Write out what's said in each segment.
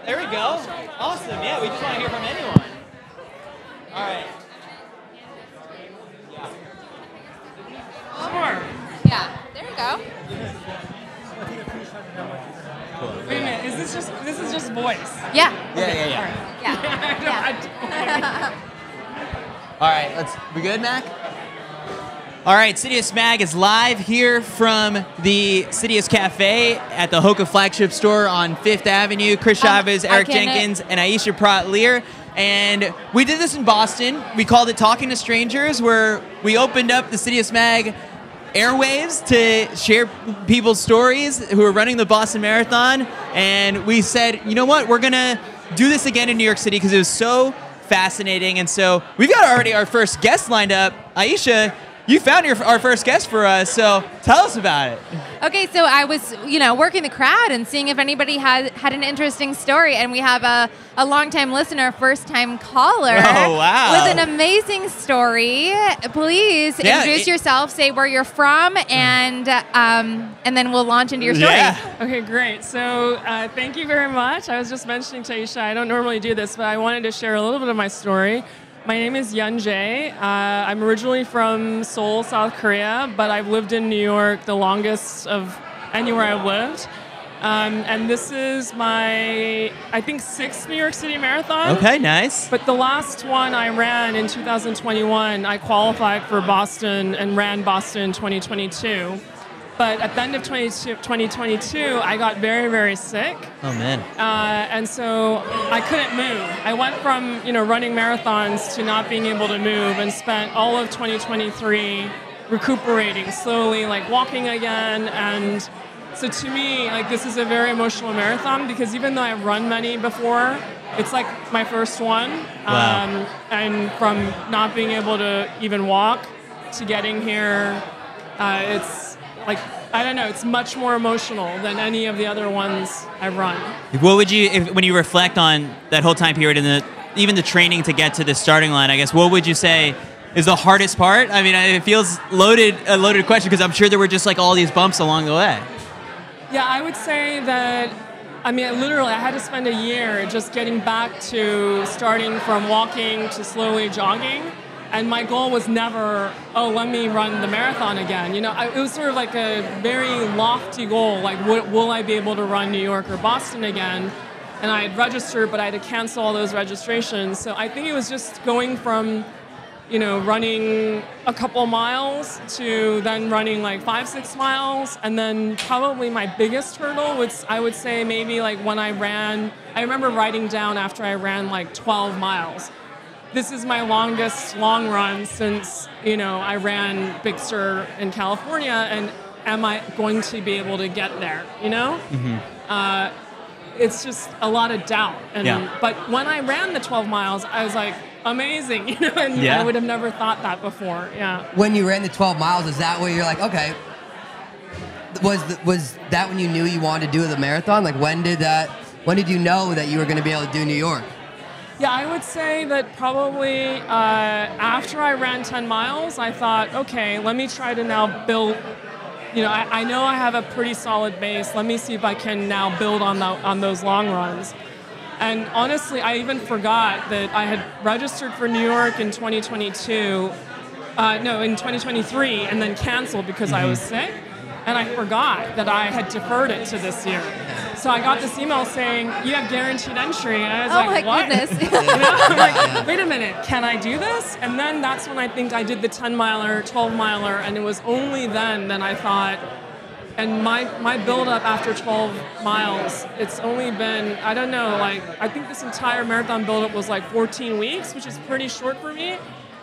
There we go. Awesome. Yeah, we just want to hear from anyone. All right. Sure. Yeah. There we go. Wait a minute. This is just voice? Yeah. Yeah. Yeah. All right, we good, Mac? All right, CITIUS MAG is live here from the CITIUS Cafe at the HOKA flagship store on 5th Avenue. Chris Chavez, Eric Jenkins, and Aisha Pratt-Lear. And we did this in Boston. We called it Talking to Strangers, where we opened up the CITIUS MAG airwaves to share people's stories who are running the Boston Marathon. And we said, you know what, we're going to do this again in New York City because it was so fascinating. And so we've got already our first guest lined up. Aisha, you found our first guest for us, so tell us about it. Okay, so I was, working the crowd and seeing if anybody had an interesting story, and we have a longtime listener, first-time caller. Oh, wow. With an amazing story. Please introduce yourself, say where you're from, and then we'll launch into your story. Yeah. Okay, great. So thank you very much. I was just mentioning to Aisha, I don't normally do this, but I wanted to share a little bit of my story. My name is Yun Jae. I'm originally from Seoul, South Korea, but I've lived in New York the longest of anywhere I've lived. And this is my, I think, 6th New York City Marathon. Okay, nice. But the last one I ran in 2021, I qualified for Boston and ran Boston 2022. But at the end of 2022, I got very, very sick. Oh, man. And so I couldn't move. I went from, running marathons to not being able to move and spent all of 2023 recuperating slowly, like walking again. And so to me, this is a very emotional marathon because even though I've run many before, it's like my first one. Wow. And from not being able to even walk to getting here, it's I don't know, it's much more emotional than any of the other ones I've run. What would you, when you reflect on that whole time period and even the training to get to the starting line, I guess, what would you say is the hardest part? I mean, it feels a loaded question because I'm sure there were just all these bumps along the way. Yeah, I would say that, I had to spend a year just getting back to starting from walking to slowly jogging. And my goal was never, let me run the marathon again. It was sort of like a very lofty goal, will I be able to run New York or Boston again? And I had registered, but I had to cancel all those registrations. So I think it was just going from, running a couple miles to then running 5-6 miles. And then probably my biggest hurdle was, I would say maybe when I remember writing down after I ran 12 miles. This is my longest long run since, I ran Big Sur in California, and am I going to be able to get there, Mm-hmm. It's just a lot of doubt. But when I ran the 12 miles, I was like, amazing, and I would have never thought that before, yeah. When you ran the 12 miles, is that where you're like, okay, was that when you knew you wanted to do the marathon? When did you know that you were going to be able to do New York? Yeah, I would say that probably after I ran 10 miles, I thought, okay, let me try to now build, I know I have a pretty solid base. Let me see if I can now build on those long runs. And honestly, I even forgot that I had registered for New York in 2022, in 2023, and then canceled because I was sick. And I forgot that I had deferred it to this year. So I got this email saying, you have guaranteed entry. And I was like, what? Goodness. I'm like, wait a minute, can I do this? And then that's when I think I did the 10-miler, 12-miler, and it was only then that I thought, and my build-up after 12 miles, it's only been, I don't know, I think this entire marathon build-up was 14 weeks, which is pretty short for me.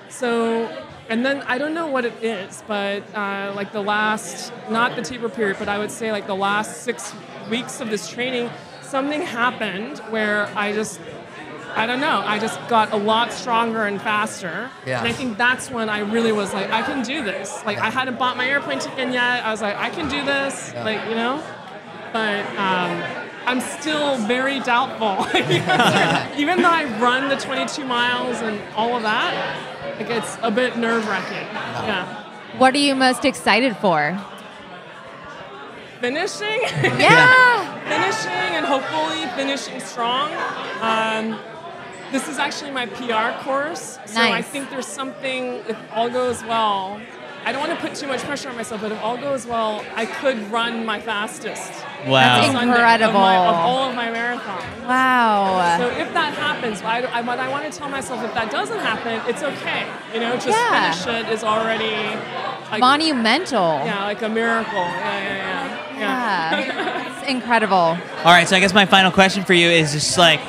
So... And then I don't know what it is, but the last, not the taper period, but I would say the last 6 weeks of this training, something happened where I just I don't know. I just got a lot stronger and faster. Yeah. And I think that's when I really was like, I can do this. Like, I hadn't bought my airplane ticket yet. I was like, I can do this. Yeah. Like, you know? But I'm still very doubtful. Even though I run the 22 miles and all of that, like, it's a bit nerve-wracking. Yeah. What are you most excited for? Finishing? Yeah. Finishing and hopefully finishing strong. This is actually my PR course, so I Nice. think there's something, if all goes well, I don't want to put too much pressure on myself, but if all goes well, I could run my fastest. Wow. That's Sunday incredible. Of all of my marathons. Wow. So if that happens, what I want to tell myself, if that doesn't happen, it's okay. You know, just Yeah. finish it is already like, Monumental. yeah, like a miracle. Yeah. Yeah. It's incredible. All right, so I guess my final question for you is just like,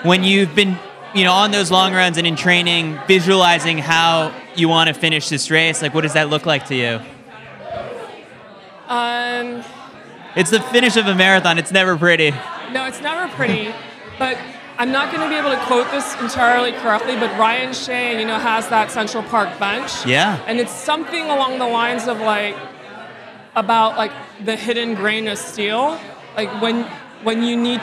when you've been, on those long runs and in training, visualizing how you want to finish this race, like, what does that look like to you? It's the finish of a marathon. It's never pretty. No, it's never pretty, but I'm not going to be able to quote this entirely correctly, but Ryan Shea, has that Central Park bench. Yeah. And it's something along the lines of about the hidden grain of steel. Like when you need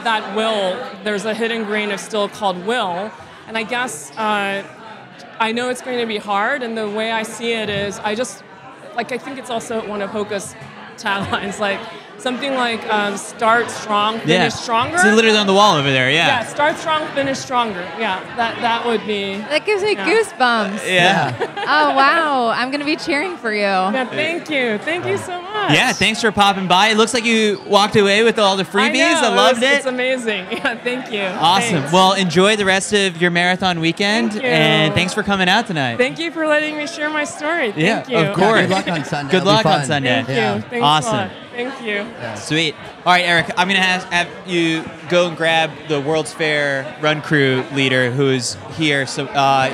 that will, there's a hidden grain of steel called will. And I guess I know it's going to be hard, and the way I see it is I think it's also one of HOKA's taglines, something like start strong, finish stronger. It's literally on the wall over there, Yeah, start strong, finish stronger. Yeah, that would be. That gives me goosebumps. Yeah. Oh, wow. I'm going to be cheering for you. Yeah, thank you. Thank you so much. Yeah, thanks for popping by. It looks like you walked away with all the freebies. I loved it. It's amazing. Yeah, thank you. Awesome. Thanks. Well, enjoy the rest of your marathon weekend. Thank you. And thanks for coming out tonight. Thank you for letting me share my story. Yeah, Thank you. of course. Good luck on Sunday. Good It'll be luck on fun. Sunday. Thank Yeah. you. Thanks Awesome. a lot. Thank you. Sweet. All right, Eric, I'm going to have you go and grab the World's Fair Run Crew leader who's here. So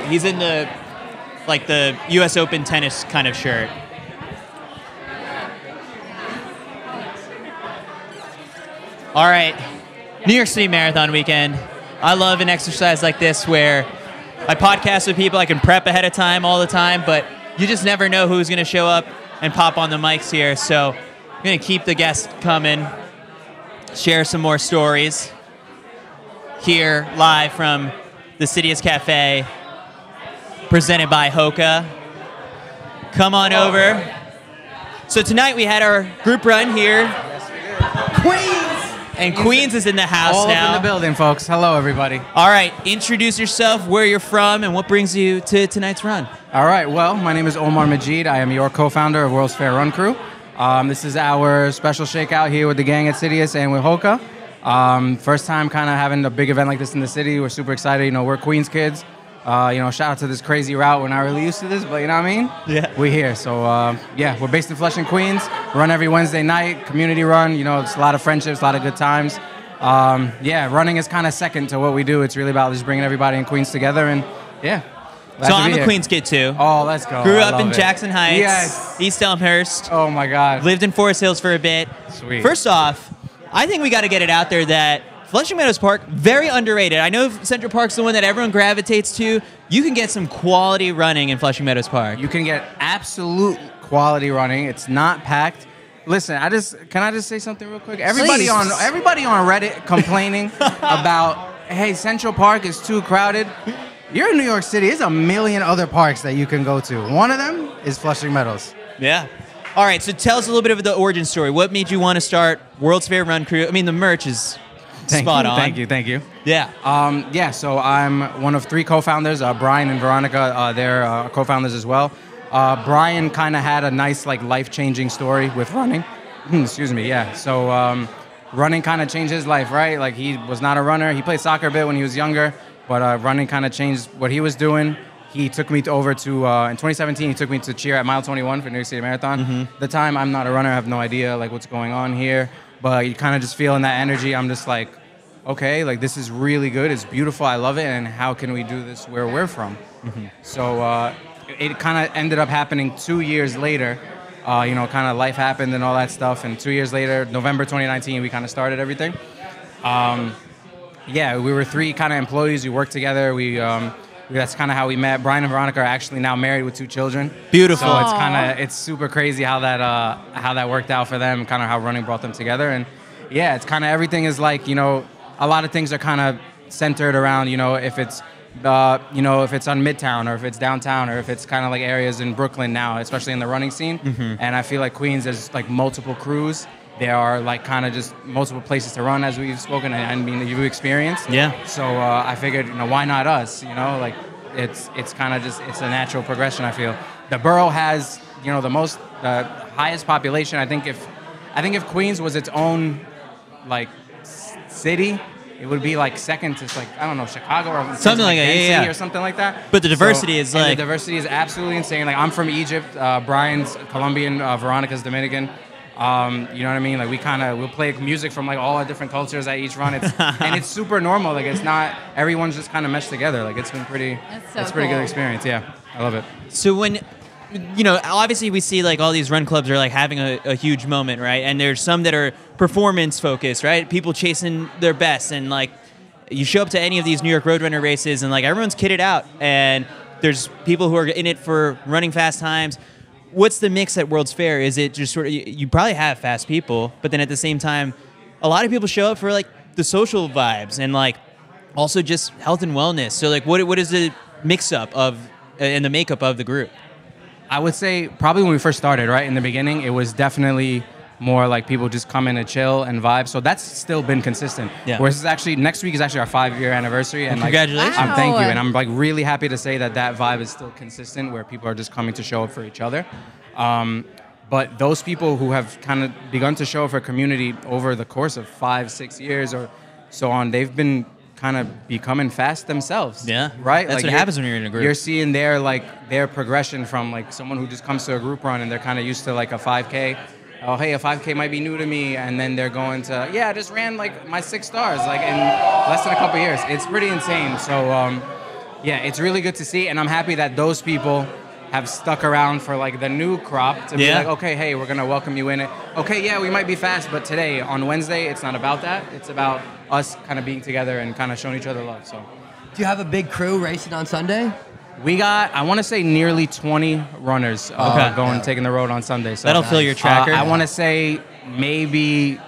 he's in the U.S. Open tennis kind of shirt. All right, New York City Marathon weekend. I love an exercise like this where I podcast with people. I can prep ahead of time all the time, but you just never know who's going to show up and pop on the mics here. So I'm going to keep the guests coming, share some more stories here live from the CITIUS Cafe, presented by HOKA. Come on over. So tonight we had our group run here. Queens! And Queens is in the house All now. up in the building, folks. Hello, everybody. All right, introduce yourself, where you're from, and what brings you to tonight's run. All right, well, my name is Omar Majid. I am your co-founder of World's Fair Run Crew. This is our special shakeout here with the gang at CITIUS and with HOKA. First time kind of having a big event like this in the city. We're super excited. We're Queens kids. Shout out to this crazy route. We're not really used to this, but you know what I mean? Yeah. We're here. So, we're based in Flushing, Queens. Run every Wednesday night, community run. It's a lot of friendships, a lot of good times. Running is kind of second to what we do. It's really about just bringing everybody in Queens together, and glad So to I'm be a here. Queens kid too. Oh, let's go. Grew I up in love it. Jackson Heights, Yes. East Elmhurst. Oh my God. Lived in Forest Hills for a bit. Sweet. First off, I think we got to get it out there that Flushing Meadows Park, very underrated. I know Central Park's the one that everyone gravitates to. You can get some quality running in Flushing Meadows Park. You can get absolute quality running. It's not packed. Listen, can I just say something real quick? Everybody Please. on Reddit complaining about, hey, Central Park is too crowded. You're in New York City. There's a million other parks that you can go to. One of them is Flushing Meadows. Yeah. All right, so tell us a little bit of the origin story. What made you want to start World's Fair Run Crew? I mean, the merch is spot on. Thank you. Yeah. So I'm one of three co-founders. Brian and Veronica, they're co-founders as well. Brian kind of had a nice, life-changing story with running. Excuse me, yeah. So running kind of changed his life, right? Like, he was not a runner. He played soccer a bit when he was younger, but running kind of changed what he was doing. He took me over to, in 2017, he took me to cheer at mile 21 for New York City Marathon. At the time, I'm not a runner. I have no idea, what's going on here. But you kind of just feeling that energy. I'm just like, okay, this is really good. It's beautiful. I love it. And how can we do this where we're from? So it kind of ended up happening 2 years later. Kind of life happened and all that stuff. And 2 years later, November 2019, we kind of started everything. yeah, we were 3 kind of employees. We worked together. That's kind of how we met. Brian and Veronica are actually now married with 2 children. Beautiful. So it's super crazy how that worked out for them, kind of how running brought them together. And yeah, it's kind of everything is like, you know, a lot of things are kind of centered around, you know, if it's if it's on Midtown or if it's downtown or if it's kind of like areas in Brooklyn now, especially in the running scene. Mm-hmm. And I feel like Queens, there's like multiple crews. There are like kind of just multiple places to run, as we've spoken, and I mean, you've experienced. Yeah. So I figured, you know, why not us? You know, like it's kind of just, it's a natural progression, I feel. The borough has, you know, the highest population. I think if Queens was its own like city, it would be like second to like, I don't know, Chicago or something like that, or something like that. But the diversity is like, the diversity is absolutely insane. Like I'm from Egypt, Brian's Colombian, Veronica's Dominican. You know what I mean? Like we'll play music from like all our different cultures at each run. And it's super normal. Like it's not, everyone's just kind of meshed together. Like it's been pretty good experience. Yeah, I love it. So when, you know, obviously we see like all these run clubs are like having a huge moment, right? And there's some that are performance focused, right? People chasing their best, and like you show up to any of these New York Roadrunner races and like everyone's kitted out, and there's people who are in it for running fast times. What's the mix at World's Fair? Is it just sort of, you probably have fast people, but then at the same time, a lot of people show up for like the social vibes and like also just health and wellness. So like what is the mix up of and the makeup of the group? I would say probably when we first started, right, in the beginning, it was definitely more like people just come in and chill and vibe. So that's still been consistent. Yeah. Whereas it's actually, next week is actually our 5-year anniversary. And congratulations. Like, thank you. And I'm like really happy to say that vibe is still consistent, where people are just coming to show up for each other. But those people who have kind of begun to show up for community over the course of 5-6 years or so on, they've been kind of becoming fast themselves. Yeah. Right? That's like what happens when you're in a group. You're seeing their progression from like someone who just comes to a group run and they're kind of used to like a 5K. Oh, hey, a 5K might be new to me, and then they're going to, I just ran like my 6 stars like in less than a couple years. It's pretty insane. So it's really good to see, and I'm happy that those people have stuck around for like the new crop to be like, okay, hey, we're gonna welcome you in it. Okay, yeah, we might be fast, but today on Wednesday, it's not about that. It's about us kind of being together and kind of showing each other love. So, do you have a big crew racing on Sunday? We got, I want to say, nearly 20 runners taking the road on Sunday. So that'll fill your tracker. I want to say maybe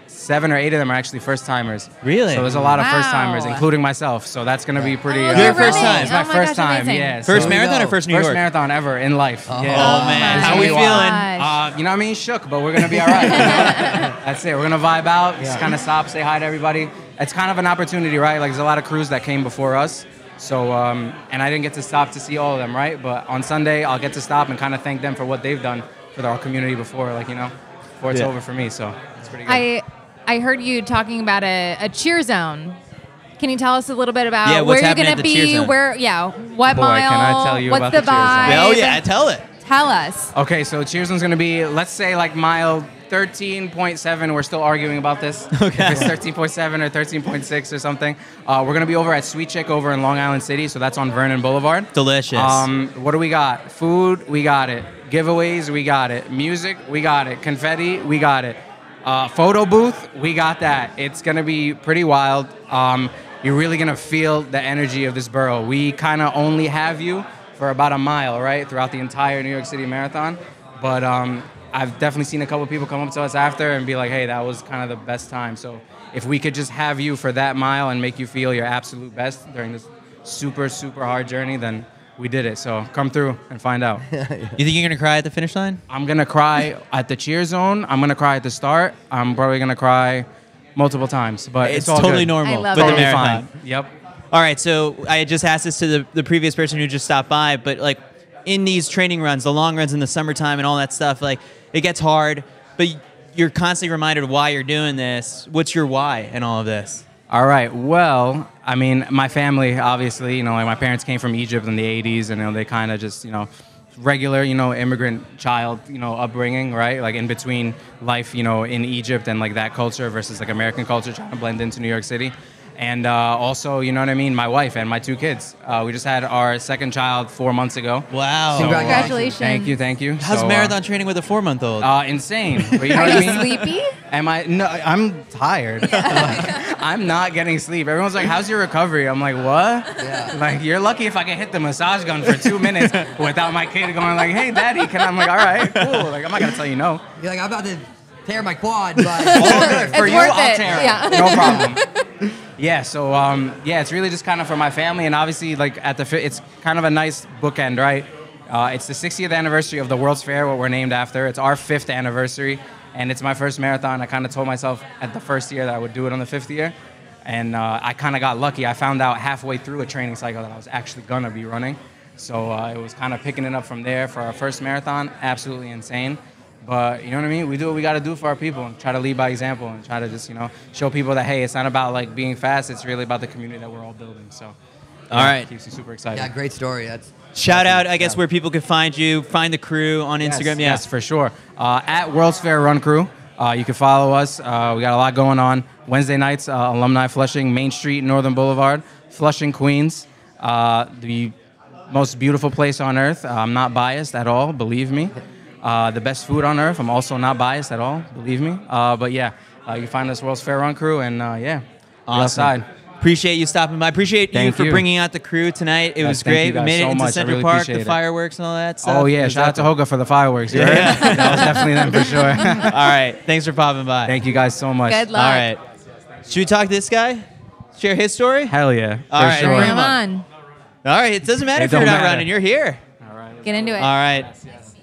7 or 8 of them are actually first timers. Really? So there's a lot of first timers, including myself. So that's going to be pretty. Your first time? It's my first time. Yeah. First marathon or first New York? First marathon ever in life. Oh, man, how are we feeling? You know what I mean? Shook, but we're going to be all right. That's it. We're going to vibe out. Just kind of stop, say hi to everybody. It's kind of an opportunity, right? Like there's a lot of crews that came before us. So, and I didn't get to stop to see all of them, right? But on Sunday, I'll get to stop and kind of thank them for what they've done for our community before, before it's over for me. So it's pretty good. I heard you talking about a cheer zone. Can you tell us a little bit about what's where you're going to be? What mile? Can I tell you what's about the the cheer zone? vibe? Oh yeah, tell it. Tell us. Okay, so cheer zone's going to be, let's say like mile 13.7. We're still arguing about this. Okay. If it's 13.7 or 13.6 or something. We're going to be over at Sweet Chick over in Long Island City, so that's on Vernon Boulevard. Delicious. What do we got? Food, we got it. Giveaways, we got it. Music, we got it. Confetti, we got it. Photo booth, we got that. It's going to be pretty wild. You're really going to feel the energy of this borough. We kind of only have you for about a mile, right, throughout the entire New York City Marathon. But I've definitely seen a couple people come up to us after and be like, hey, that was kind of the best time. So if we could just have you for that mile and make you feel your absolute best during this super, super hard journey, then we did it. So come through and find out. You think you're going to cry at the finish line? I'm going to cry at the cheer zone. I'm going to cry at the start. I'm probably going to cry multiple times. But it's all totally good. normal. I love with it. the marathon. Fine. Yep. All right, so I just asked this to the previous person who just stopped by, but like in these training runs, the long runs in the summertime and all that stuff, like it gets hard, but you're constantly reminded of why you're doing this. What's your why in all of this? All right. Well, I mean, my family, obviously, like my parents came from Egypt in the 80s, and they kind of just, regular, immigrant child, upbringing, right? Like in between life, in Egypt and like that culture versus like American culture, trying to blend into New York City. And also, my wife and my 2 kids. We just had our second child 4 months ago. Wow. Congratulations. Thank you. How's marathon training with a 4-month-old? Insane. But you know Are what you I mean? sleepy? No, I'm tired. I'm not getting sleep. Everyone's like, how's your recovery? I'm like, what? Yeah. Like, you're lucky if I can hit the massage gun for 2 minutes without my kid going like, hey, daddy, can I? I'm like, all right, cool. Like, I'm not going to tell you no. You're like, I'm about to tear my quad, but For It's you, worth I'll it. tear it. Yeah. No problem. Yeah, so, yeah, it's really just kind of for my family. And obviously, like, it's kind of a nice bookend, right? It's the 60th anniversary of the World's Fair, what we're named after. It's our 5th anniversary. And it's my first marathon. I kind of told myself at the first year that I would do it on the 5th year. And I kind of got lucky. I found out halfway through a training cycle that I was actually going to be running. So it was kind of picking it up from there for our first marathon. Absolutely insane. But you know what I mean? We do what we got to do for our people and try to lead by example and try to just, show people that, hey, it's not about like being fast. It's really about the community that we're all building. So, All right. Keeps you super excited. yeah, great story. That's Shout out, I guess, where people can find you, find the crew on Instagram. Yes, for sure. At World's Fair Run Crew. You can follow us. We got a lot going on. Wednesday nights, Alumni Flushing, Main Street, Northern Boulevard, Flushing, Queens. The most beautiful place on earth. I'm not biased at all, believe me. The best food on earth. I'm also not biased at all, believe me. But yeah, you can find us World's Fair Run Crew, and yeah, Awesome. outside. Appreciate you stopping by. Appreciate you Thank for you. bringing out the crew tonight. It Yes, was thank you great. We guys made it so into much. I Central really Park, appreciate the it. fireworks and all that stuff. Oh yeah, It was shout out to epic. HOKA for the fireworks. You heard? That was definitely them for sure. All right. Thanks for popping by. Thank you guys so much. Good luck. All right. Should we talk to this guy? Share his story? Hell yeah. All for right, sure. bring Bring him them up. on. All right. It doesn't matter It if you're don't not matter. running. You're here. All right. Get into it. All right.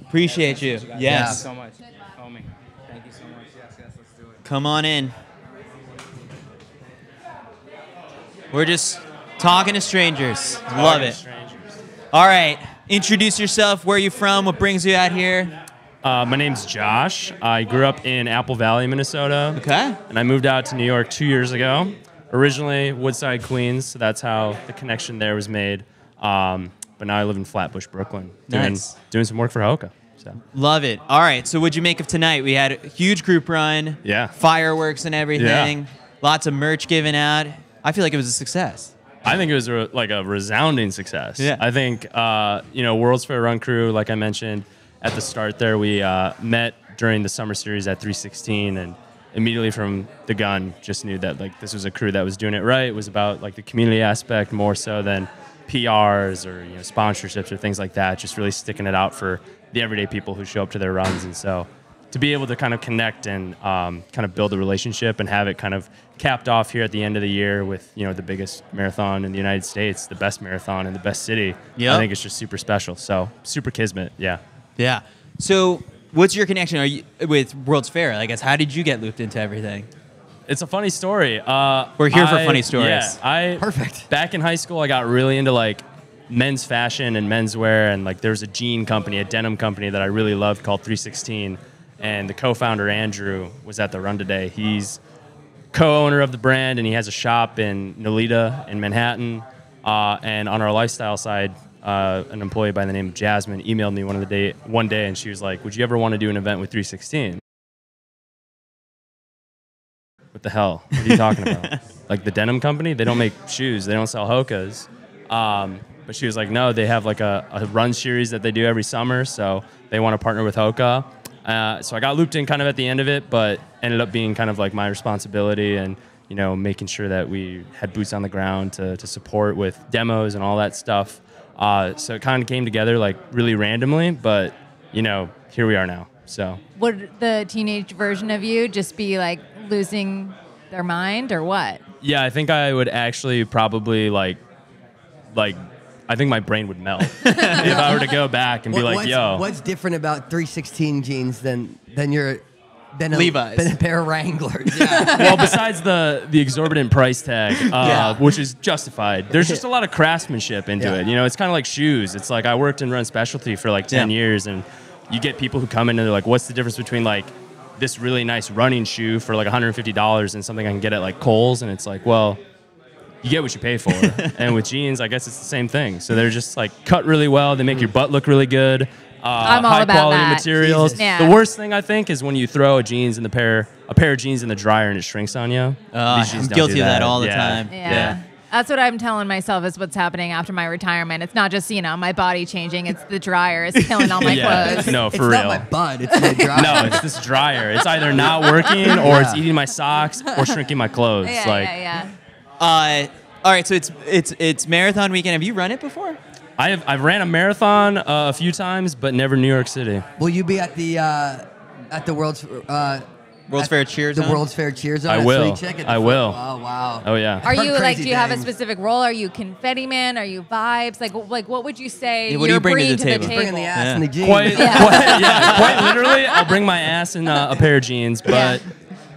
Appreciate you. Thank you Yes. so much. Homie. Thank you so much. Yes, let's do it. Come on in. We're just talking to strangers. Love it. All right. Introduce yourself. Where are you from? What brings you out here? My name's Josh. I grew up in Apple Valley, Minnesota. Okay. And I moved out to New York 2 years ago. Originally Woodside, Queens, so that's how the connection there was made. But now I live in Flatbush, Brooklyn, Nice. doing some work for HOKA. So Love it. All right. So what'd you make of tonight? We had a huge group run. Yeah. Fireworks and everything. Yeah. Lots of merch given out. I feel like it was a success. I think it was like a resounding success. Yeah. I think, World's Fair Run Crew, like I mentioned at the start there, we met during the summer series at 316, and immediately from the gun just knew that like this was a crew that was doing it right. It was about like the community aspect more so than PRs or sponsorships or things like that. Just really sticking it out for the everyday people who show up to their runs. And so to be able to kind of connect and kind of build a relationship and have it kind of capped off here at the end of the year with the biggest marathon in the United States, the best marathon in the best city. Yep. I think it's just super special. So super kismet. Yeah. Yeah. So what's your connection with World's Fair? I guess, how did you get looped into everything? It's a funny story. We're here for funny stories. Yeah, perfect. Back in high school, I got really into like men's fashion and menswear, and like there was a jean company, a denim company that I really loved called 316, and the co-founder Andrew was at the run today. He's co-owner of the brand, and he has a shop in Nolita in Manhattan. And on our lifestyle side, an employee by the name of Jasmine emailed me one day, and she was like, "Would you ever want to do an event with 316?" What the hell? What are you talking about? Like the denim company? They don't make shoes. They don't sell Hokas. But she was like, no, they have like a run series that they do every summer, so they want to partner with Hoka. So I got looped in kind of at the end of it, but ended up being kind of like my responsibility and, making sure that we had boots on the ground to support with demos and all that stuff. So it kind of came together like really randomly, but, here we are now. So Would the teenage version of you just be like losing their mind or what? yeah, I think I would actually probably like I think my brain would melt if I were to go back and be like, yo. What's different about 316 jeans than Levi's. than a pair of Wranglers? Yeah. Well, besides the exorbitant price tag, which is justified, there's just a lot of craftsmanship into it. It's kind of like shoes. It's like I worked in run specialty for like 10 years, and you get people who come in and they're like, what's the difference between like this really nice running shoe for like $150 and something I can get at like Kohl's? And it's like, well, you get what you pay for. And with jeans, I guess it's the same thing. So they're just like cut really well. They make your butt look really good. I'm all high about quality that. materials. Jesus. Yeah. The worst thing I think is when you throw a pair of jeans in the dryer and it shrinks on you. I'm These jeans don't guilty do of that all the time. Yeah. That's what I'm telling myself is what's happening after my retirement. It's not just, my body changing. It's the dryer. It's killing all my clothes. No, for it's real. It's not my butt. It's my dryer. No, it's this dryer. It's either not working or it's eating my socks or shrinking my clothes. Yeah. All right, so it's marathon weekend. Have you run it before? I've ran a marathon a few times, but never New York City. Will you be at the World's Fair Cheer Zone? The World's Fair Cheer Zone. I will. I will. Oh wow. Oh yeah. Are you Crazy do you have a things. specific role? Are you confetti man? Are you vibes? Like what would you say Yeah, what do you you're bring to bringing the to the table? table? Bringing the ass Yeah. and the jeans. Quite literally, I'll bring my ass in a pair of jeans, but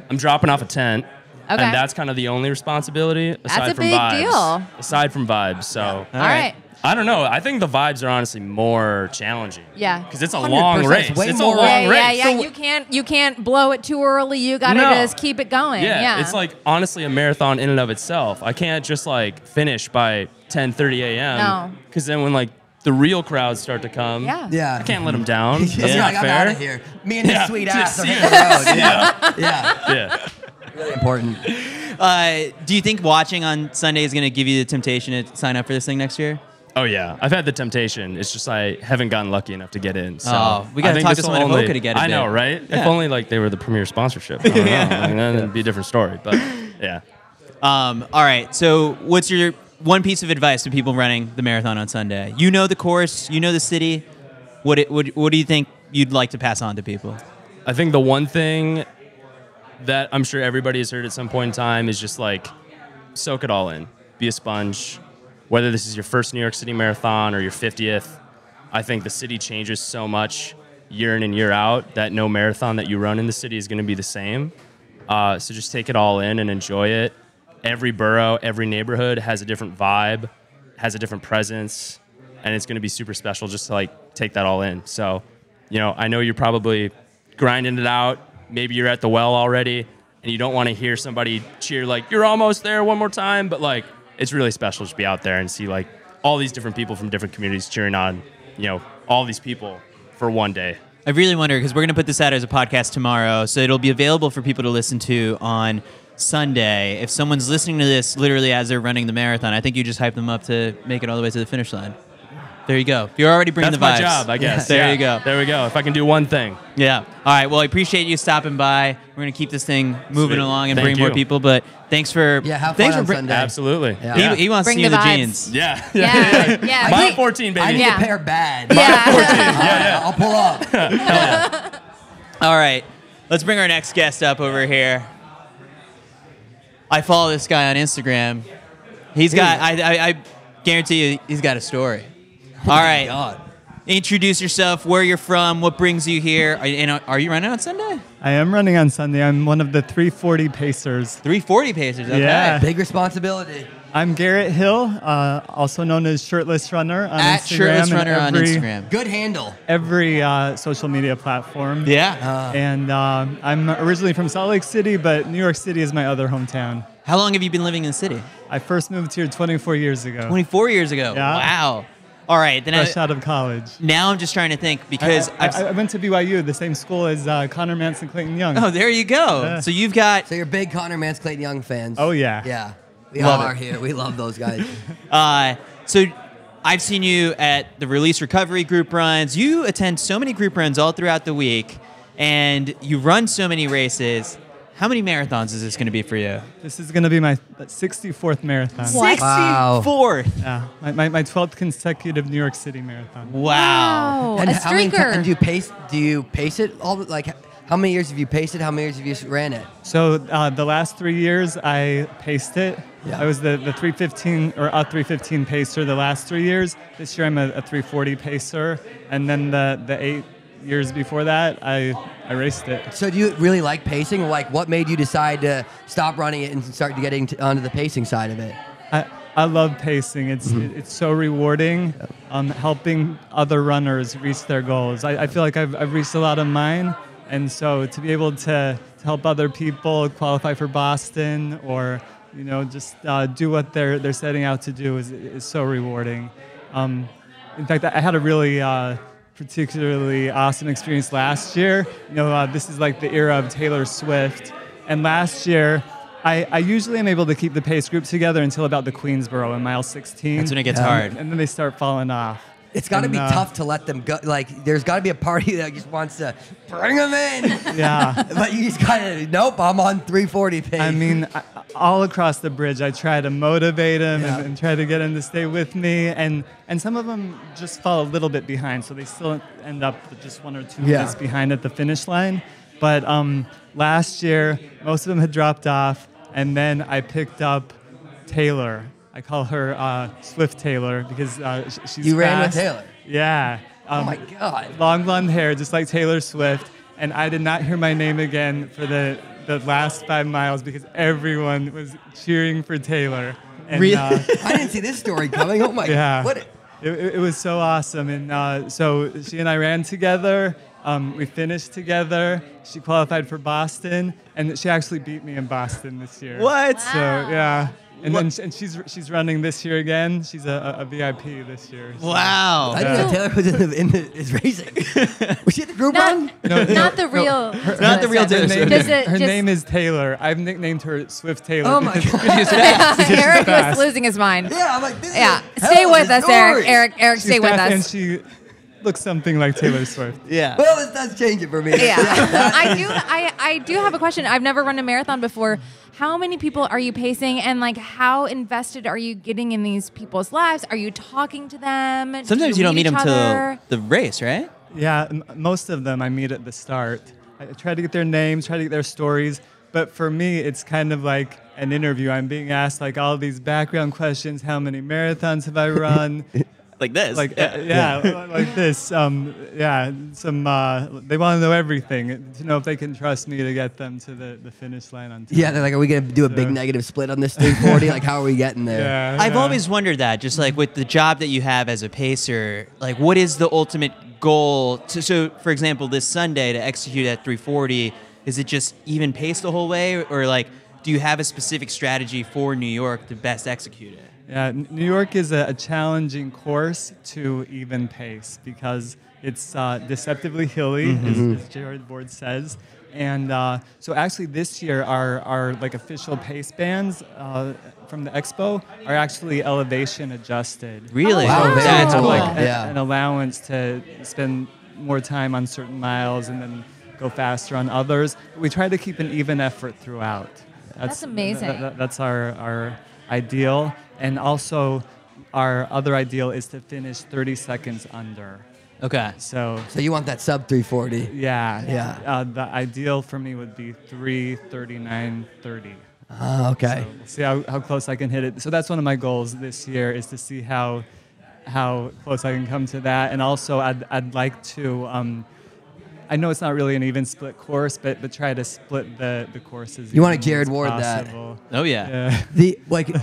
I'm dropping off a tent. Okay. And that's kind of the only responsibility aside a from big vibes. deal. Aside from vibes, so All right. I don't know. I think the vibes are honestly more challenging. Yeah. Because it's a 100%. long race. Way It's a more- long race. Yeah. You can't blow it too early. You got to No. just keep it going. Yeah. It's like honestly a marathon in and of itself. I can't just like finish by 10:30 a.m. No. Because then when like the real crowds start to come, Yeah. Yeah. I can't let them down. He's That's like, not I'm out fair. of here. Me and his Yeah. sweet Just ass are see hitting the road. Yeah. Yeah. Really important. Do you think watching on Sunday is going to give you the temptation to sign up for this thing next year? Oh yeah, I've had the temptation. It's just I haven't gotten lucky enough to get in. So Oh, we gotta I think talk this to will someone at HOKA to get a I know, bid. right? If Yeah. only like they were the premier sponsorship. I don't know. Like, then it'd be a different story. But yeah. All right, so what's your one piece of advice to people running the marathon on Sunday? You know the course, you know the city. What do you think you'd like to pass on to people? I think the one thing that I'm sure everybody has heard at some point in time is just like soak it all in. Be a sponge. Whether this is your first New York City Marathon or your 50th, I think the city changes so much year in and year out that no marathon that you run in the city is going to be the same. So just take it all in and enjoy it. Every borough, every neighborhood has a different vibe, has a different presence, and it's going to be super special just to like take that all in. So, I know you're probably grinding it out. Maybe you're at the well already, and you don't want to hear somebody cheer like, you're almost there one more time, but like, it's really special to be out there and see like all these different people from different communities cheering on, all these people for one day. I really wonder, because we're going to put this out as a podcast tomorrow, so it'll be available for people to listen to on Sunday. If someone's listening to this literally as they're running the marathon, I think you just hype them up to make it all the way to the finish line. There you go. You're already bringing That's the vibes. my job, I guess. There Yeah. you go. There we go. If I can do one thing. Yeah. All right. Well, I appreciate you stopping by. We're going to keep this thing moving Sweet. along and Thank bring more you. people. But thanks for Have thanks fun for on Sunday. Absolutely. Yeah. He wants Bring to see the the vibes. jeans. Yeah. Yeah. Mile Wait. 14, baby. I need Yeah. a pair bad. Yeah. I'll pull up. All right. Let's bring our next guest up over here. I follow this guy on Instagram. He's got. I guarantee you, he's got a story. All right. God. Introduce yourself, where you're from, what brings you here. Are you running on Sunday? I am running on Sunday. I'm one of the 340 pacers. 340 Pacers. Okay. Yeah. Big responsibility. I'm Garrett Hill, also known as Shirtless Runner on At Instagram. Shirtless and Runner on Instagram. Good handle. Every social media platform. Yeah. And I'm originally from Salt Lake City, but New York City is my other hometown. How long have you been living in the city? I first moved here 24 years ago. 24 years ago. Yeah. Wow. All right. Then Fresh out of college. now I'm just trying to think because I went to BYU, the same school as Connor Manson Clayton Young. Oh, there you go. Yeah. So you've got So you're big Connor Mance Clayton Young fans. Oh, yeah. Yeah. We Love all it. are here. We love those guys. so I've seen you at the Release Recovery group runs. You attend so many group runs all throughout the week, and you run so many races. How many marathons is this going to be for you? This is going to be my 64th marathon. What? Wow. 64th. Yeah, my 12th consecutive New York City marathon. Wow. And a how many streaker. and do you pace it all like how many years have you paced it? How many years have you ran it? So the last 3 years I paced it. Yeah. I was the 315 or a 315 pacer the last 3 years. This year I'm a 340 pacer, and then the 8 years before that I raced it. So do you really like pacing? Like what made you decide to stop running it and start getting onto the pacing side of it? I love pacing. It's so rewarding, helping other runners reach their goals. I feel like I've reached a lot of mine, and so to be able to help other people qualify for Boston or just do what they're setting out to do is so rewarding. In fact, I had a really particularly awesome experience last year. This is like the era of Taylor Swift, and last year I usually am able to keep the pace group together until about the Queensboro in mile 16. That's when it gets hard. And then they start falling off. It's got to be tough to let them go. Like, there's got to be a party that just wants to bring them in. Yeah. But you just got to, nope, I'm on 340 pace. I mean, all across the bridge, I try to motivate them Yeah. and try to get them to stay with me. And some of them just fall a little bit behind, so they still end up with just 1 or 2 minutes behind at the finish line. But last year, most of them had dropped off, and then I picked up Taylor. I call her Swift Taylor because she's You ran with fast. Taylor? Yeah. Oh my God. Long blonde hair, just like Taylor Swift. And I did not hear my name again for the last 5 miles because everyone was cheering for Taylor. And, Really? I didn't see this story coming. Oh my Yeah. God. It was so awesome. And so she and I ran together. We finished together. She qualified for Boston, and she actually beat me in Boston this year. What? So yeah. And then she's running this year again. She's a VIP this year. So. Wow. I didn't know Taylor was is racing. Was she at the group run? Not the real. Not the real Taylor Swift. Her name is Taylor. I've nicknamed her Swift Taylor. Oh my because God. she's fast. Because she's Eric was fast. losing his mind. Yeah, I'm like, this Yeah, is a stay hell with of a us, story. Eric. Eric, She's stay with fast, and us. she looks something like Taylor Swift. Yeah. Well, this does change it for me. Yeah, I do have a question. I've never run a marathon before. How many people are you pacing, and like how invested are you getting in these people's lives? Are you talking to them? Sometimes you don't meet each them till other? the race, right? Yeah, most of them I meet at the start. I try to get their names, try to get their stories. But for me, it's kind of like an interview. I'm being asked like all these background questions. How many marathons have I run? Like this. Like like this. They want to know everything to know if they can trust me to get them to the finish line on time. Yeah, they're like, are we going to do a big negative split on this 340? Like, how are we getting there? Yeah, I've always wondered that, just like with the job that you have as a pacer, like what is the ultimate goal? So, for example, this Sunday to execute at 340, is it just even pace the whole way, or like do you have a specific strategy for New York to best execute it? Yeah, New York is a challenging course to even pace because it's deceptively hilly, as Jared Board says. And so actually this year our like official pace bands from the expo are actually elevation adjusted. Really? Wow, very That's cool. cool. Like Yeah. an allowance to spend more time on certain miles and then go faster on others. We try to keep an even effort throughout. That's amazing. That's our ideal. And also, our other ideal is to finish 30 seconds under. Okay. So you want that sub 340? yeah. The ideal for me would be 3:39:30. Okay. So we'll see how close I can hit it. So that's one of my goals this year is to see how close I can come to that. And also, I'd like to. I know it's not really an even split course, but try to split the courses. You want to evenly Jared as Ward that. possible. Oh yeah. Yeah.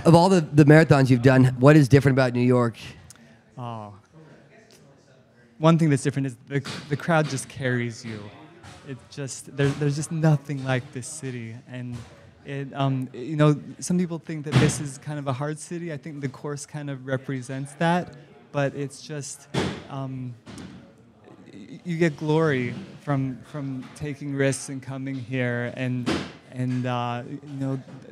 Of all the marathons you've done, what is different about New York? Oh. One thing that's different is the crowd just carries you. It just there's just nothing like this city, and it some people think that this is kind of a hard city. I think the course kind of represents that, but it's just you get glory from taking risks and coming here, and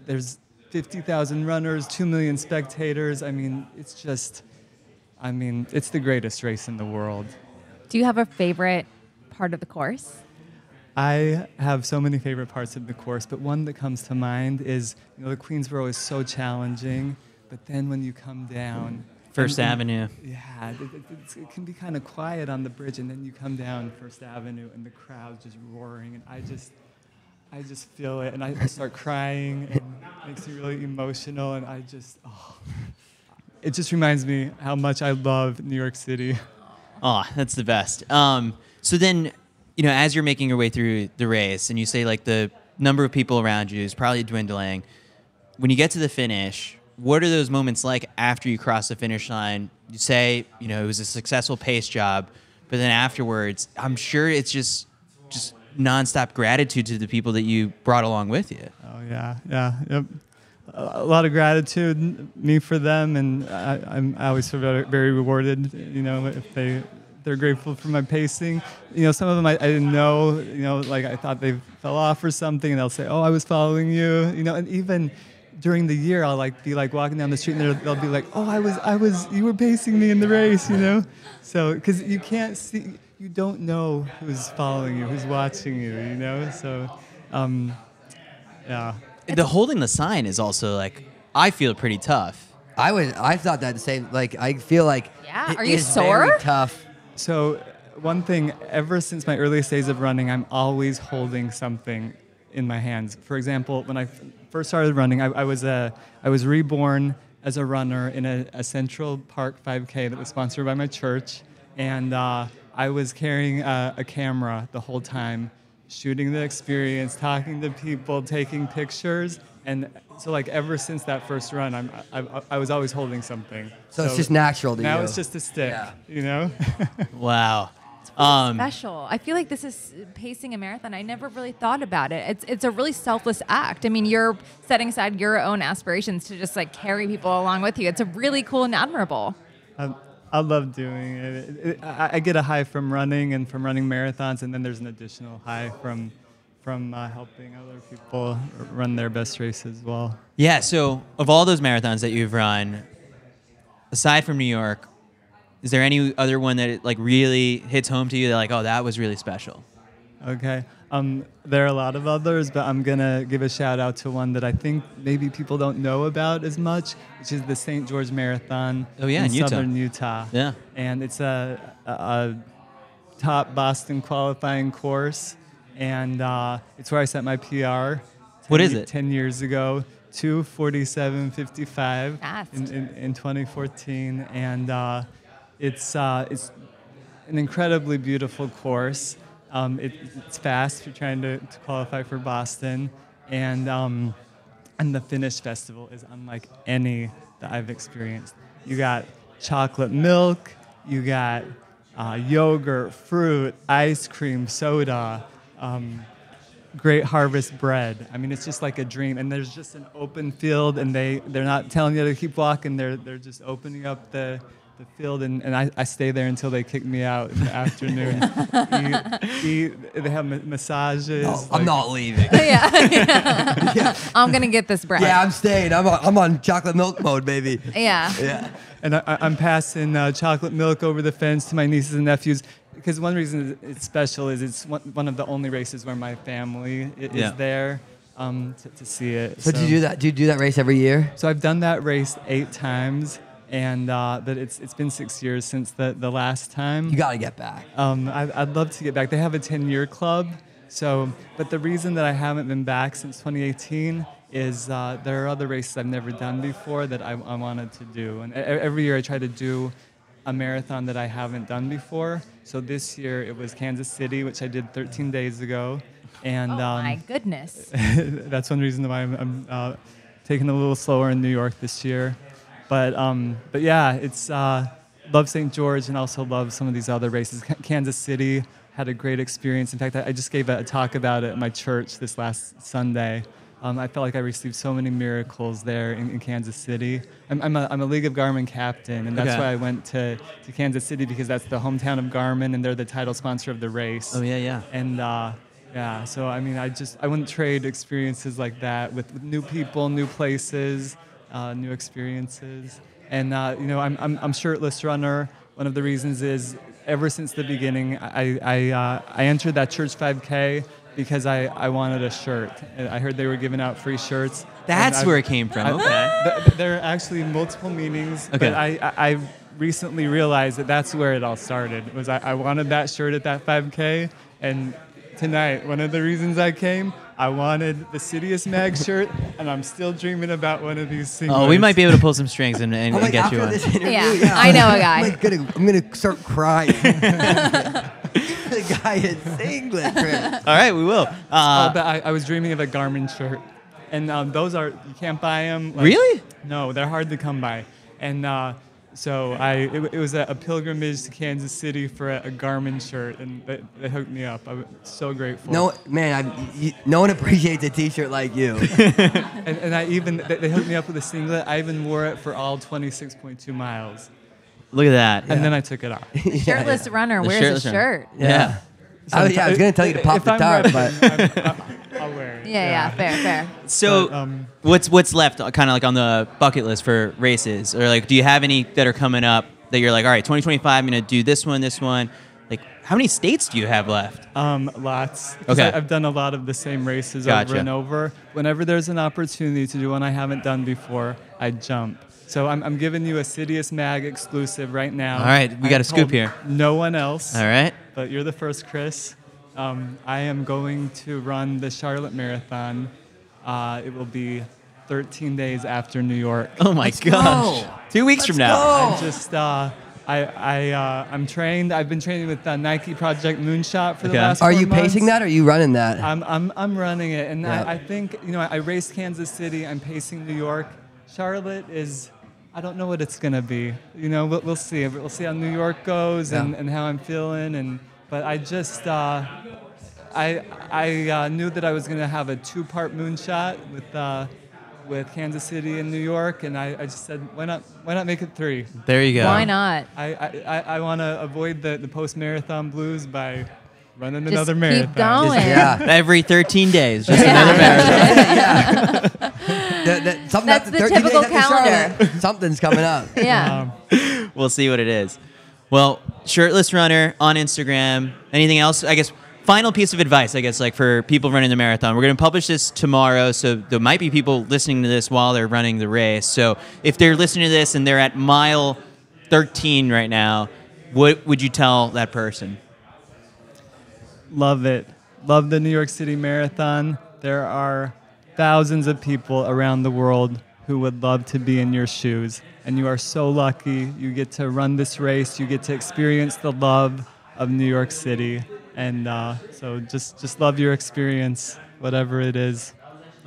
there's 50,000 runners, 2 million spectators. I mean, it's the greatest race in the world. Do you have a favorite part of the course? I have so many favorite parts of the course, but one that comes to mind is, the Queensboro is so challenging, but then when you come down... First Avenue. Yeah, it can be kind of quiet on the bridge, and then you come down First Avenue, and the crowd's just roaring, and I just feel it, and I start crying, and it makes me really emotional, and it just reminds me how much I love New York City. Oh, that's the best. So then, as you're making your way through the race, and you say like the number of people around you is probably dwindling, when you get to the finish, what are those moments like after you cross the finish line? You say, it was a successful pace job, but then afterwards, I'm sure it's just nonstop gratitude to the people that you brought along with you. Oh yeah, yep. A lot of gratitude, me for them, and I always feel very, very rewarded. If they they're grateful for my pacing. Some of them I didn't know. Like I thought they fell off or something, and they'll say, "Oh, I was following you." And even during the year, I'll be walking down the street, and they'll be like, "Oh, you were pacing me in the race," So because you can't see, you don't know who's following you, who's watching you, So, yeah. The holding the sign is also I feel pretty tough. I thought that the same. I feel like Yeah. Are it you is sore? very tough. So one thing, ever since my earliest days of running, I'm always holding something in my hands. For example, when I first started running, I was reborn as a runner in a Central Park 5K that was sponsored by my church, and I was carrying a camera the whole time, shooting the experience, talking to people, taking pictures, and so ever since that first run, I was always holding something. So it's just natural to you. Now it's just a stick, Wow. Special. I feel like this is pacing a marathon. I never really thought about it. It's a really selfless act. I mean, you're setting aside your own aspirations to just carry people along with you. It's a really cool and admirable. I love doing it. I get a high from running and from running marathons, and then there's an additional high from helping other people run their best race as well. Yeah, so of all those marathons that you've run, aside from New York, is there any other one that really hits home to you that oh, that was really special? Okay. There are a lot of others, but I'm going to give a shout out to one that I think maybe people don't know about as much, which is the St. George Marathon in Utah. southern Utah. Yeah. And it's a top Boston qualifying course, and it's where I set my PR. What is it? 10 years ago, 2:47:55 Fast. in 2014, and it's an incredibly beautiful course. It's fast if you're trying to qualify for Boston, and the Finish Festival is unlike any that I've experienced. You got chocolate milk, you got yogurt, fruit, ice cream, soda, Great Harvest bread. I mean, it's just like a dream. And there's just an open field, and they're not telling you to keep walking. They're just opening up the field, and I stay there until they kick me out in the afternoon. They have massages. No, I'm not leaving. Yeah. I'm gonna get this bread. Yeah, I'm staying. I'm on chocolate milk mode, baby. Yeah. Yeah. And I'm passing chocolate milk over the fence to my nieces and nephews, because one reason it's special is it's one of the only races where my family is there to see it. So do you do that? Do you do that race every year? So I've done that race 8 times. And but it's been 6 years since the last time. You got to get back. I'd love to get back. They have a 10-year club. But the reason that I haven't been back since 2018 is there are other races I've never done before that I wanted to do. And every year I try to do a marathon that I haven't done before. So this year it was Kansas City, which I did 13 days ago. And my goodness. that's one reason why I'm taking it a little slower in New York this year. But yeah, it's love St. George, and also love some of these other races. Kansas City had a great experience. In fact, I just gave a talk about it at my church this last Sunday. I felt like I received so many miracles there in Kansas City. I'm a League of Garmin captain, and that's why I went to Kansas City, because that's the hometown of Garmin, and they're the title sponsor of the race. Oh, yeah. And yeah, so I mean, I wouldn't trade experiences like that with new people, new places. New experiences, and I'm shirtless runner. One of the reasons is ever since the beginning, I entered that church 5K because I wanted a shirt. I heard they were giving out free shirts. That's where it came from. Okay. There are actually multiple meanings, Okay. but I recently realized that's where it all started. Was I wanted that shirt at that 5K, and tonight, one of the reasons I came, I wanted the CITIUS MAG shirt, and I'm still dreaming about one of these singlets. Oh, we might be able to pull some strings and I'm like, get after you on. this interview, Yeah, I know a guy. I'm gonna start crying. The guy in singlet, Chris. All right, we will. But I was dreaming of a Garmin shirt, and those you can't buy them. Really? No, they're hard to come by, and so it was a pilgrimage to Kansas City for a Garmin shirt, and they hooked me up. I'm so grateful. No, man, no one appreciates a T-shirt like you. And they hooked me up with a singlet. I even wore it for all 26.2 miles. Look at that. and then I took it off. Shirtless runner The wears shirtless a runner. shirt. Yeah. I was going to tell you to pop If the I'm top, ready, but I'll wear it. Yeah, fair. So, what's left, kind of like on the bucket list for races, or like, do you have any that are coming up that you're like, all right, 2025, I'm gonna do this one. Like, how many states do you have left? Lots. 'Cause Okay. I've done a lot of the same races Gotcha. over and over. Whenever there's an opportunity to do one I haven't done before, I jump. So I'm giving you a CITIUS MAG exclusive right now. All right, we got a I scoop told here. No one else. All right. But you're the first, Chris. I am going to run the Charlotte Marathon. It will be 13 days after New York. Oh my gosh. 2 weeks from now. I just I'm trained. I've been training with Nike Project Moonshot for the Okay. last are 4 you pacing months. that or are you running that? I'm running it, and Yeah. I think I raced Kansas City. I'm pacing New York. Charlotte is. I don't know what it's gonna be. We'll see. We'll see how New York goes and how I'm feeling. But I just I knew that I was gonna have a 2-part moonshot with Kansas City and New York, and I just said, why not make it 3? There you go. Why not? I want to avoid the post-marathon blues by running Just another keep marathon. going. Yeah. Every 13 days, just another marathon. That's the typical calendar. Something's coming up. Yeah. We'll see what it is. Well, Shirtless Runner on Instagram. Anything else? I guess final piece of advice, I guess, like for people running the marathon. We're going to publish this tomorrow, so there might be people listening to this while they're running the race. So if they're listening to this and they're at mile 13 right now, what would you tell that person? Love it. Love the New York City Marathon. There are thousands of people around the world who would love to be in your shoes. And you are so lucky. You get to run this race. You get to experience the love of New York City. And so just love your experience, whatever it is.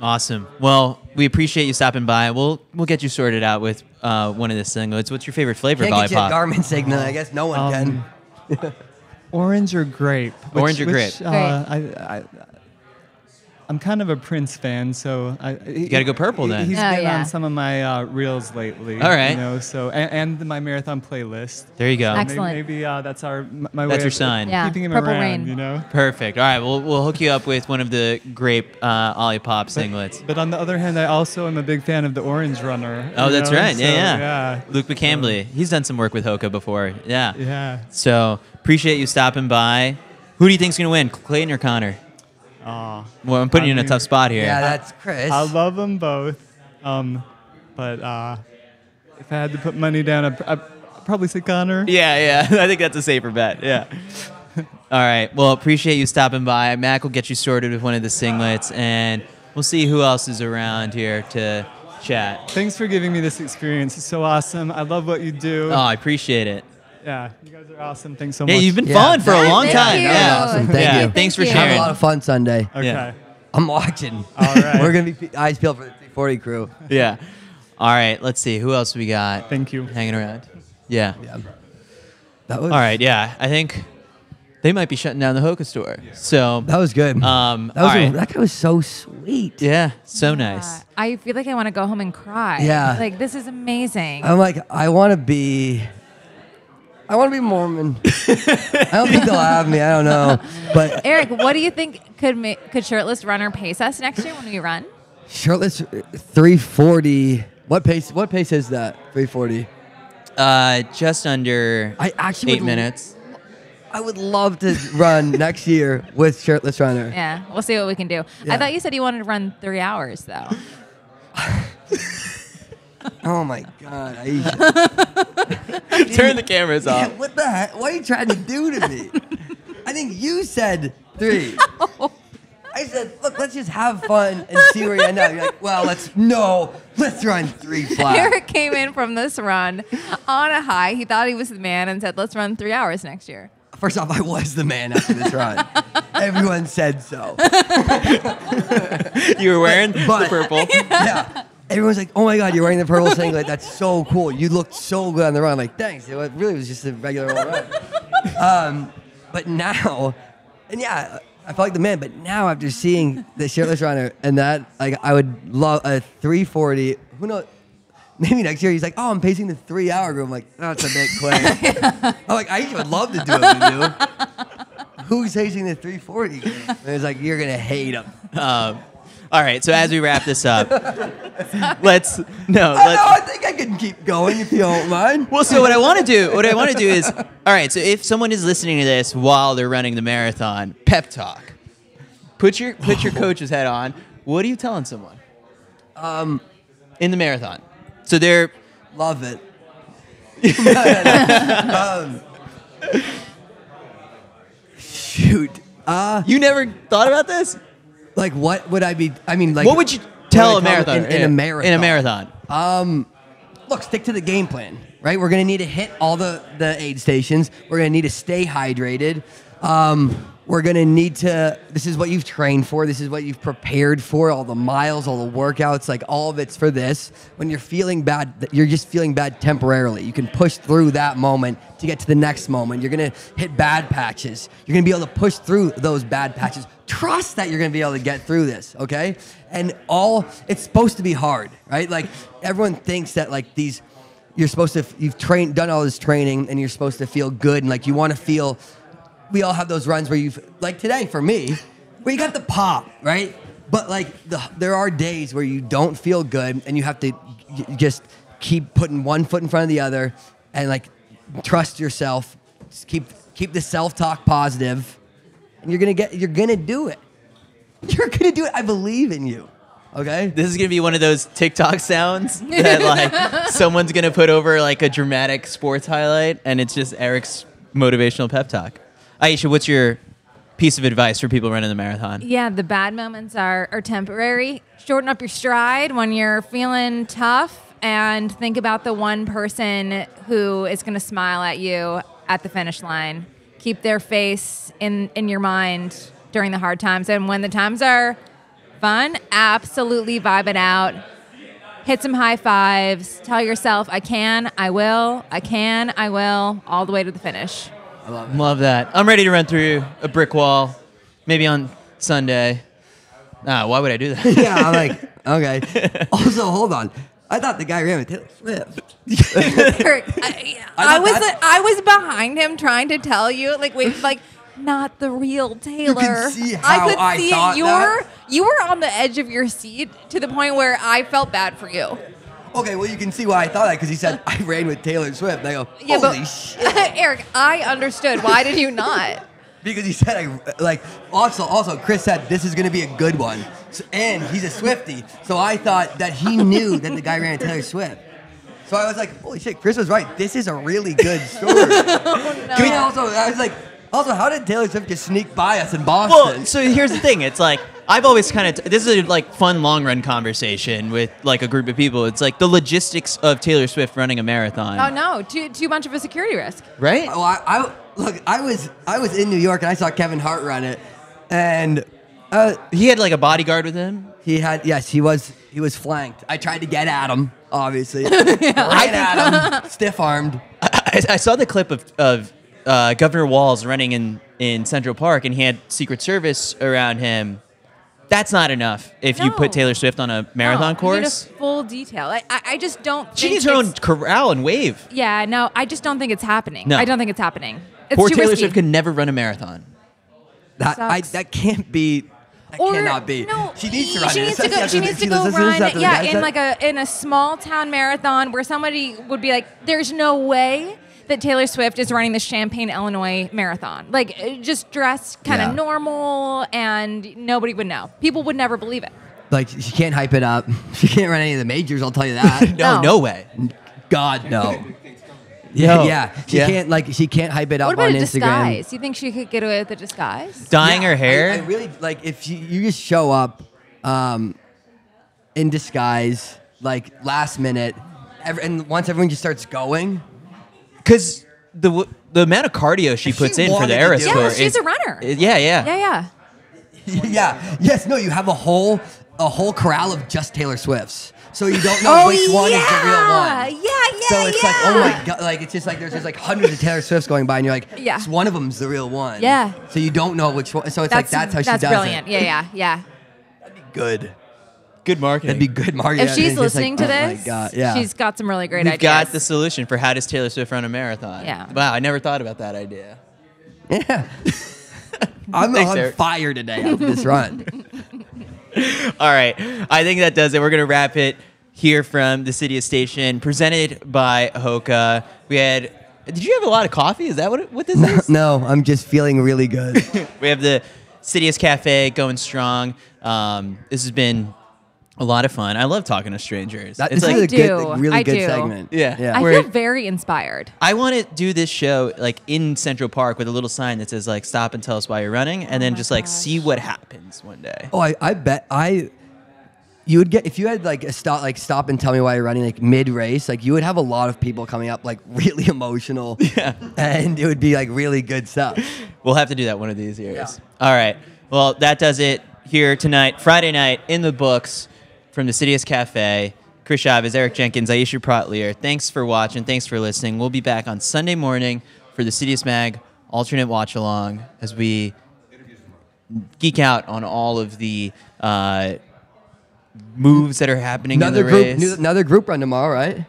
Awesome. Well, we appreciate you stopping by. We'll get you sorted out with one of the singlets. What's your favorite flavor of Can't get you a lollipop? Garmin signal. I guess no one can. Orange or grape? Orange or grape? I'm kind of a Prince fan, so You got to go purple then. He's Oh, been yeah. on some of my reels lately. All right. So and my marathon playlist. There you go. Excellent. Maybe that's my way That's your of sign. Yeah. keeping him Purple around. rain. Perfect. All right, we'll hook you up with one of the grape lollipop singlets. But on the other hand, I also am a big fan of the Orange Runner. Oh, that's right. So, Yeah. Luke McCambly. He's done some work with HOKA before. Yeah. Yeah. So appreciate you stopping by. Who do you think's gonna win, Clayton or Connor? Well, I'm putting you in a tough spot here. Yeah, that's Chris. I love them both. But if I had to put money down, I'd probably say Connor. Yeah. I think that's a safer bet. Yeah. All right. Well, appreciate you stopping by. Mac will get you sorted with one of the singlets, and we'll see who else is around here to chat. Thanks for giving me this experience. It's so awesome. I love what you do. Oh, I appreciate it. Yeah, you guys are awesome. Thanks so Yeah, much. you've been Yeah. fun for a Yeah, long thank time. you. Yeah. That was awesome. Thank Yeah, you. thanks for Thank you. Have sharing. a lot of fun Sunday. Okay. Yeah. I'm watching. All right. We're going to be eyes peeled for the 340 crew. Yeah. All right. Let's see. Who else we got Thank you. hanging around? Yeah. Yeah. That was, All right. Yeah. I think they might be shutting down the HOKA store. So, That was good. all that right. guy was so sweet. Yeah. So nice. I feel like I want to go home and cry. Yeah. Like, this is amazing. I'm like, I want to be Mormon. I don't think they'll have me. I don't know. But Eric, what do you think could Shirtless Runner pace us next year when we run? shirtless 340. What pace is that? 340. Just under I actually 8 minutes. I would love to run next year with Shirtless Runner. Yeah, we'll see what we can do. Yeah. I thought you said you wanted to run 3 hours, though. Oh my God, Aisha. Turn the cameras Yeah, off. what the heck? What are you trying to do to me? I think you said 3. I said, look, let's just have fun and see where you end up. You're like, well, let's run 3 flat. Eric came in from this run on a high. He thought he was the man and said, let's run 3 hours next year. First off, I was the man after this run. Everyone said so. You were wearing But- the purple. Yeah. Everyone's like, oh my God, you're wearing the purple singlet. That's so cool. You looked so good on the run. I'm like, thanks. It really was just a regular old run. But now, and yeah, I felt like the man. But now after seeing the Shirtless Runner and that, like, I would love a 340. Who knows? maybe next year. He's like, oh, I'm pacing the 3 hour group. I'm like, that's a bit quick. I'm like, I would love to do it with you. Who's pacing the 340? And he's like, you're going to hate him. All right, so as we wrap this up, I think I can keep going if you don't mind. Well, so what I want to do is, all right, so if someone is listening to this while they're running the marathon, pep talk. Put your coach's head on. What are you telling someone? In the marathon. So they're love it. Shoot. You never thought about this? Like, what would I be? I mean, like, what would you tell a marathon in a marathon? In a marathon. Look, stick to the game plan, right? We're gonna need to hit all the aid stations. We're gonna need to stay hydrated. We're gonna need to. This is what you've trained for. This is what you've prepared for. All the miles, all the workouts, like all of it's for this. When you're feeling bad, you're just feeling bad temporarily. You can push through that moment to get to the next moment. You're gonna hit bad patches. You're gonna be able to push through those bad patches. Trust that you're gonna be able to get through this, okay? And it's supposed to be hard, right? Like everyone thinks that like you're supposed to. You've done all this training, and you're supposed to feel good, and like you want to feel. We all have those runs where like today for me, where you got the pop, right? But like there are days where you don't feel good and you have to just keep putting one foot in front of the other and like trust yourself. Just keep the self-talk positive, and you're gonna do it. You're gonna do it. I believe in you. Okay? This is gonna be one of those TikTok sounds that like someone's gonna put over like a dramatic sports highlight, and it's just Eric's motivational pep talk. Aisha, what's your piece of advice for people running the marathon? Yeah, the bad moments are temporary. Shorten up your stride when you're feeling tough, and think about the one person who is going to smile at you at the finish line. Keep their face in your mind during the hard times. And when the times are fun, absolutely vibe it out. Hit some high fives. Tell yourself, I can, I will, all the way to the finish. Love that. I'm ready to run through a brick wall, maybe on Sunday. Why would I do that? Yeah, I'm like, okay. Also, hold on. I thought the guy ran with Taylor Swift. I was behind him trying to tell you, not the real Taylor. You can see how I see thought that. You were on the edge of your seat to the point where I felt bad for you. Okay, well, you can see why I thought that, because he said, I ran with Taylor Swift. And I go, holy shit. Eric, I understood. Why did you not? Because he said, also, Chris said, this is going to be a good one. So, and he's a Swiftie. So I thought that he knew that the guy ran with Taylor Swift. So I was like, holy shit, Chris was right. This is a really good story. I was like, how did Taylor Swift just sneak by us in Boston? Well, so here's the thing. It's like, I've always this is a fun long run conversation with like a group of people. It's like the logistics of Taylor Swift running a marathon. Oh no, too much of a security risk. Right? Oh, I was in New York and I saw Kevin Hart run it, and he had like a bodyguard with him. He was flanked. I tried to get at him, obviously. Ran at him, stiff armed. I saw the clip of Governor Walz running in Central Park, and he had Secret Service around him. That's not enough if you put Taylor Swift on a marathon course. You need a full detail. I just don't think she needs her own corral and wave. Yeah, no, I just don't think it's happening. No. I don't think it's happening. It's Poor too Taylor risky. Swift can never run a marathon. That can't be. That cannot be. No, she needs to run. She needs to go run. In a small town marathon where somebody would be like, "There's no way that Taylor Swift is running the Champaign, Illinois marathon." Like, just dressed kind of normal, and nobody would know. People would never believe it. Like, she can't hype it up. She can't run any of the majors. I'll tell you that. No way. God, no. Yeah. She can't hype it up on Instagram. What about a disguise? You think she could get away with a disguise? Dyeing her hair? I really like if you just show up in disguise, like last minute, and once everyone just starts going. Because the amount of cardio she puts in for the Eras Tour. Yeah, she's a runner. Yeah. Yes. No, you have a whole corral of just Taylor Swifts. So you don't know which one is the real one. So it's like, oh my God, like it's just like there's just like hundreds of Taylor Swifts going by, and you're like, it's one of them's the real one. Yeah. So you don't know which one. So it's that's how she does it. That's brilliant. it. Yeah. That'd be good. Good marketing. That'd be good marketing. If she's It's just listening to oh my this, God, yeah. she's got some really great We've ideas. got the solution for how does Taylor Swift run a marathon. Yeah. Wow, I never thought about that idea. Yeah. I'm Thanks, on Eric. fire today after this run. All right. I think that does it. We're going to wrap it here from the CITIUS station, presented by HOKA. We had... Did you have a lot of coffee? Is that what this is? No, I'm just feeling really good. We have the CITIUS Cafe going strong. This has been a lot of fun. I love talking to strangers. This It's is like, a good, I really good do. segment. Yeah. I We're- feel very inspired. I want to do this show like in Central Park with a little sign that says like stop and tell us why you're running, and then my just like gosh. see what happens one day. Oh, I bet you would get if you had like a stop and tell me why you're running like mid race, like you would have a lot of people coming up like really emotional. Yeah. And it would be like really good stuff. We'll have to do that one of these years. Yeah. All right. Well, that does it here tonight, Friday night in the books from the CITIUS Cafe. Chris Chavez, Eric Jenkins, Aisha Protlier. Thanks for watching. Thanks for listening. We'll be back on Sunday morning for the CITIUS Mag alternate watch along as we geek out on all of the moves that are happening in the race. Another group run tomorrow, right?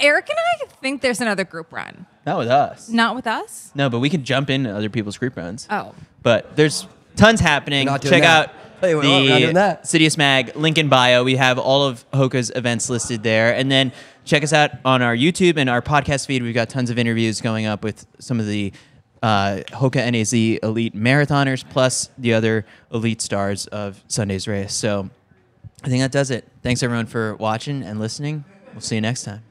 Eric and I think there's another group run. Not with us. Not with us? No, but we can jump into other people's group runs. Oh. But there's tons happening. We're not doing Check that. out Hey, we're not doing that. CITIUS Mag link in bio. We have all of HOKA's events listed there. And then check us out on our YouTube and our podcast feed. We've got tons of interviews going up with some of the HOKA NAZ elite marathoners, plus the other elite stars of Sunday's race. So I think that does it. Thanks, everyone, for watching and listening. We'll see you next time.